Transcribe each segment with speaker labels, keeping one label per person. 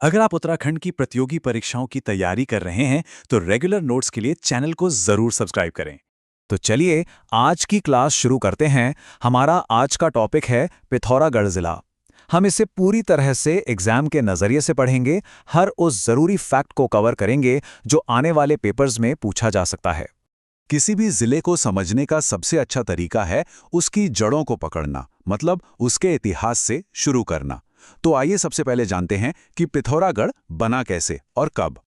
Speaker 1: अगर आप उत्तराखंड की प्रतियोगी परीक्षाओं की तैयारी कर रहे हैं तो रेगुलर नोट्स के लिए चैनल को जरूर सब्सक्राइब करें। तो चलिए आज की क्लास शुरू करते हैं। हमारा आज का टॉपिक है पिथौरागढ़ जिला। हम इसे पूरी तरह से एग्जाम के नजरिए से पढ़ेंगे। हर उस जरूरी फैक्ट को कवर करेंगे जो आने वाले पेपर्स में पूछा जा सकता है। किसी भी जिले को समझने का सबसे अच्छा तरीका है उसकी जड़ों को पकड़ना, मतलब उसके इतिहास से शुरू करना। तो आइए सबसे पहले जानते हैं कि पिथौरागढ़ बना कैसे और कब।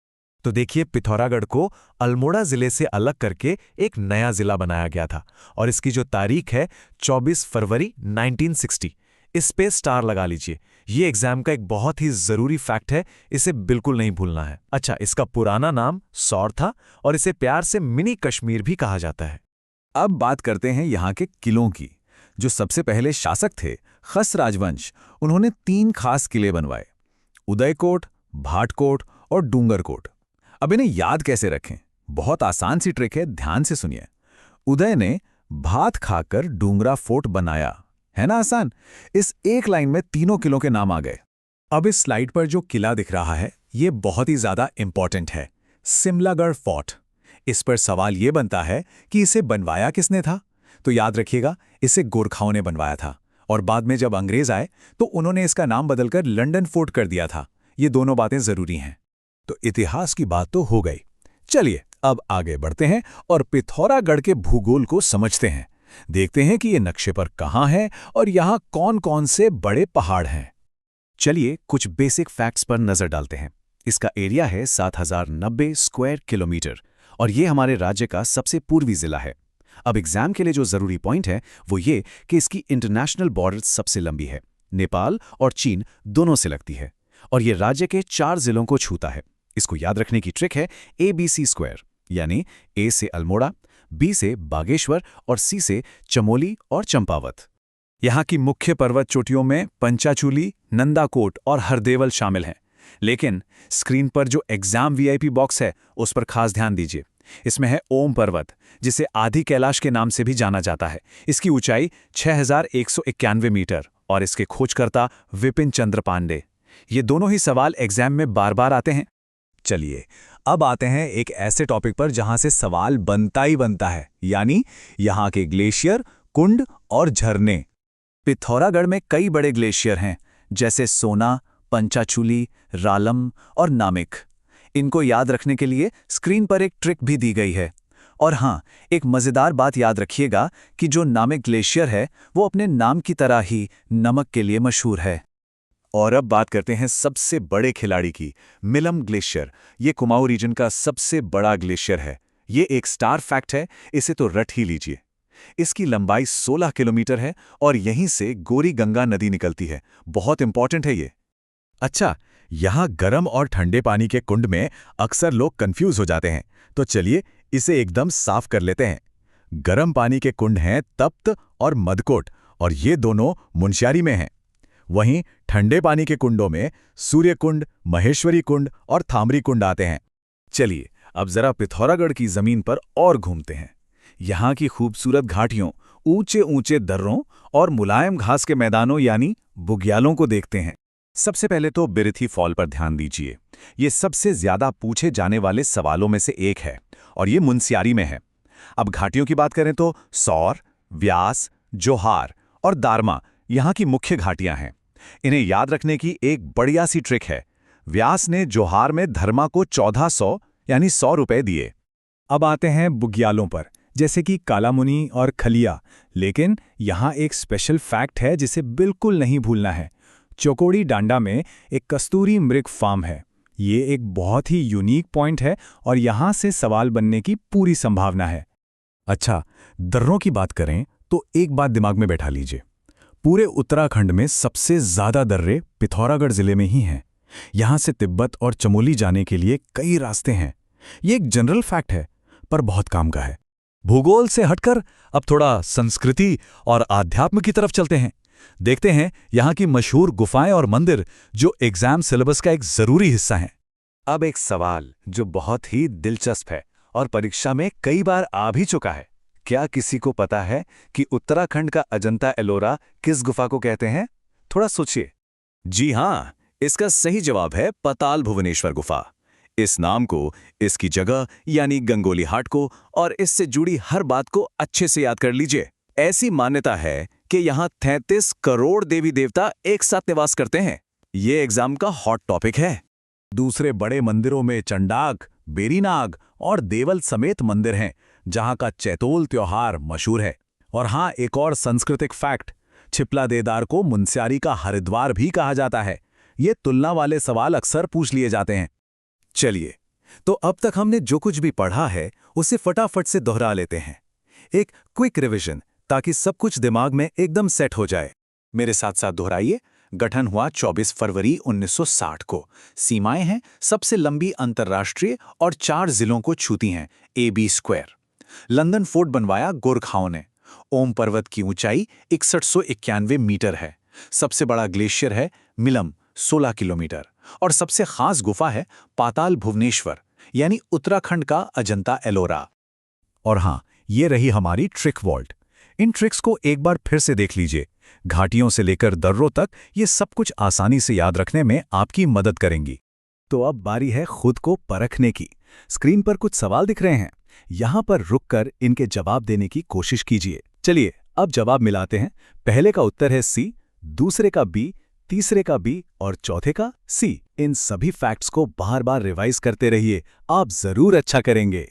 Speaker 2: तो देखिए, पिथौरागढ़ को अल्मोड़ा जिले से अलग करके एक नया जिला बनाया गया था और इसकी जो तारीख है 24 फरवरी 1960। इस पे स्टार लगा लीजिए। ये एग्जाम का एक बहुत ही जरूरी फैक्ट है, इसे बिल्कुल नहीं भूलना है। अच्छा, इसका पुराना नाम सौर था और इसे प्यार से मिनी कश्मीर भी कहा जाता है।
Speaker 1: अब बात करते हैं यहाँ के किलों की। जो सबसे पहले शासक थे खस राजवंश, उन्होंने 3 खास किले बनवाए, उदयकोट, भाटकोट और डूंगरकोट। अब इन्हें याद कैसे रखें? बहुत आसान सी ट्रिक है, ध्यान से सुनिए। उदय ने भात खाकर डूंगरा फोर्ट बनाया, है ना आसान? इस एक लाइन में तीनों किलों के नाम आ गए। अब इस स्लाइड पर जो किला दिख रहा है ये बहुत ही ज्यादा इंपॉर्टेंट है, सिमलागढ़ फोर्ट। इस पर सवाल ये बनता है कि इसे बनवाया किसने था? तो याद रखिएगा, इसे गोरखाओं ने बनवाया था और बाद में जब अंग्रेज आए तो उन्होंने इसका नाम बदलकर लंदन फोर्ट कर दिया था। ये दोनों बातें जरूरी हैं। तो इतिहास की बात तो हो गई। चलिए अब आगे बढ़ते हैं और पिथौरागढ़ के भूगोल को समझते हैं। देखते हैं कि ये नक्शे पर कहाँ है और यहाँ कौन कौन से बड़े पहाड़ हैं। चलिए कुछ बेसिक फैक्ट्स पर नजर डालते हैं। इसका एरिया है 7090 स्क्वायर किलोमीटर और ये हमारे राज्य का सबसे पूर्वी जिला है। अब एग्जाम के लिए जो जरूरी पॉइंट है वो ये कि इसकी इंटरनेशनल बॉर्डर सबसे लंबी है, नेपाल और चीन दोनों से लगती है और ये राज्य के 4 जिलों को छूता है। इसको याद रखने की ट्रिक है ABC स्क्वायर, यानी A से अल्मोड़ा, B से बागेश्वर और C से चमोली और चंपावत। यहाँ की मुख्य पर्वत चोटियों में पंचाचूली, नंदाकोट और हरदेवल शामिल हैं। लेकिन स्क्रीन पर जो एग्जाम VIP बॉक्स है उस पर खास ध्यान दीजिए। इसमें है ओम पर्वत, जिसे आदि कैलाश के नाम से भी जाना जाता है। इसकी ऊंचाई 6191 मीटर और इसके खोजकर्ता विपिन चंद्र पांडे। ये दोनों ही सवाल एग्जाम में बार बार आते हैं। चलिए अब आते हैं एक ऐसे टॉपिक पर जहां से सवाल बनता ही बनता है, यानी यहाँ के ग्लेशियर, कुंड और झरने। पिथौरागढ़ में कई बड़े ग्लेशियर हैं, जैसे सोना, पंचाचूली, रालम और नामिक। इनको याद रखने के लिए स्क्रीन पर एक ट्रिक भी दी गई है। और हाँ, एक मज़ेदार बात याद रखिएगा कि जो नामिक ग्लेशियर है वो अपने नाम की तरह ही नमक के लिए मशहूर है। और अब बात करते हैं सबसे बड़े खिलाड़ी की, मिलम ग्लेशियर। ये कुमाऊं रीजन का सबसे बड़ा ग्लेशियर है। ये एक स्टार फैक्ट है, इसे तो रट ही लीजिए। इसकी लंबाई 16 किलोमीटर है और यहीं से गोरी गंगा नदी निकलती है। बहुत इंपॉर्टेंट है ये। अच्छा, यहाँ गर्म और ठंडे पानी के कुंड में अक्सर लोग कंफ्यूज हो जाते हैं, तो चलिए इसे एकदम साफ कर लेते हैं। गर्म पानी के कुंड हैं तप्त और मदकोट और ये दोनों मुनस्यारी में हैं। वहीं ठंडे पानी के कुंडों में सूर्य कुंड, महेश्वरी कुंड और थामरी कुंड आते हैं। चलिए अब जरा पिथौरागढ़ की जमीन पर और घूमते हैं। यहाँ की खूबसूरत घाटियों, ऊंचे ऊंचे दर्रों और मुलायम घास के मैदानों यानी बुग्यालों को देखते हैं। सबसे पहले तो बिरथी फॉल पर ध्यान दीजिए। ये सबसे ज्यादा पूछे जाने वाले सवालों में से एक है और ये मुनस्यारी में है। अब घाटियों की बात करें तो सौर, व्यास, जोहार और दारमा यहाँ की मुख्य घाटियां हैं। इन्हें याद रखने की एक बढ़िया सी ट्रिक है। व्यास ने जोहार में धर्मा को 1400 यानी 100 रुपए दिए। अब आते हैं बुग्यालों पर, जैसे कि कालामुनी और खलिया। लेकिन यहाँ एक स्पेशल फैक्ट है जिसे बिल्कुल नहीं भूलना है। चौकोड़ी डांडा में एक कस्तूरी मृग फार्म है। ये एक बहुत ही यूनिक पॉइंट है और यहाँ से सवाल बनने की पूरी संभावना है। अच्छा, दर्रों की बात करें तो एक बात दिमाग में बैठा लीजिए। पूरे उत्तराखंड में सबसे ज्यादा दर्रे पिथौरागढ़ जिले में ही हैं। यहाँ से तिब्बत और चमोली जाने के लिए कई रास्ते हैं। ये एक जनरल फैक्ट है पर बहुत काम का है। भूगोल से हटकर अब थोड़ा संस्कृति और आध्यात्म की तरफ चलते हैं। देखते हैं यहाँ की मशहूर गुफाएं और मंदिर जो एग्जाम सिलेबस का एक जरूरी हिस्सा हैं। अब एक सवाल जो बहुत ही दिलचस्प है और परीक्षा में कई बार आ भी चुका है। क्या किसी को पता है कि उत्तराखंड का अजंता एलोरा किस गुफा को कहते हैं? थोड़ा सोचिए। जी हाँ, इसका सही जवाब है पाताल भुवनेश्वर गुफा। इस नाम को, इसकी जगह यानी गंगोली हाट को और इससे जुड़ी हर बात को अच्छे से याद कर लीजिए। ऐसी मान्यता है कि यहाँ 33 करोड़ देवी देवता एक साथ निवास करते हैं। ये एग्जाम का हॉट टॉपिक है। दूसरे बड़े मंदिरों में चंडाक, बेरीनाग और देवल समेत मंदिर हैं, जहाँ का चैतोल त्योहार मशहूर है। और हाँ, एक और सांस्कृतिक फैक्ट, छिपला देदार को मुनस्यारी का हरिद्वार भी कहा जाता है। ये तुलना वाले सवाल अक्सर पूछ लिए जाते हैं। चलिए, तो अब तक हमने जो कुछ भी पढ़ा है उसे फटाफट से दोहरा लेते हैं। एक क्विक रिवीजन, ताकि सब कुछ दिमाग में एकदम सेट हो जाए। मेरे साथ साथ दोहराइए। गठन हुआ 24 फरवरी 1960 को। सीमाएं हैं सबसे लंबी अंतर्राष्ट्रीय और 4 जिलों को छूती हैं, AB²। लंदन फोर्ट बनवाया गोरखाओं ने। ओम पर्वत की ऊंचाई 6191 मीटर है। सबसे बड़ा ग्लेशियर है मिलम, 16 किलोमीटर। और सबसे खास गुफा है पाताल भुवनेश्वर, यानी उत्तराखंड का अजंता एलोरा। और हाँ, ये रही हमारी ट्रिक वॉल्ट। इन ट्रिक्स को एक बार फिर से देख लीजिए। घाटियों से लेकर दर्रों तक ये सब कुछ आसानी से याद रखने में आपकी मदद करेंगी। तो अब बारी है खुद को परखने की। स्क्रीन पर कुछ सवाल दिख रहे हैं, यहाँ पर रुककर इनके जवाब देने की कोशिश कीजिए। चलिए, अब जवाब मिलाते हैं। पहले का उत्तर है सी, दूसरे का बी, तीसरे का बी और चौथे का सी। इन सभी फैक्ट्स को बार बार रिवाइज करते रहिए, आप जरूर अच्छा करेंगे।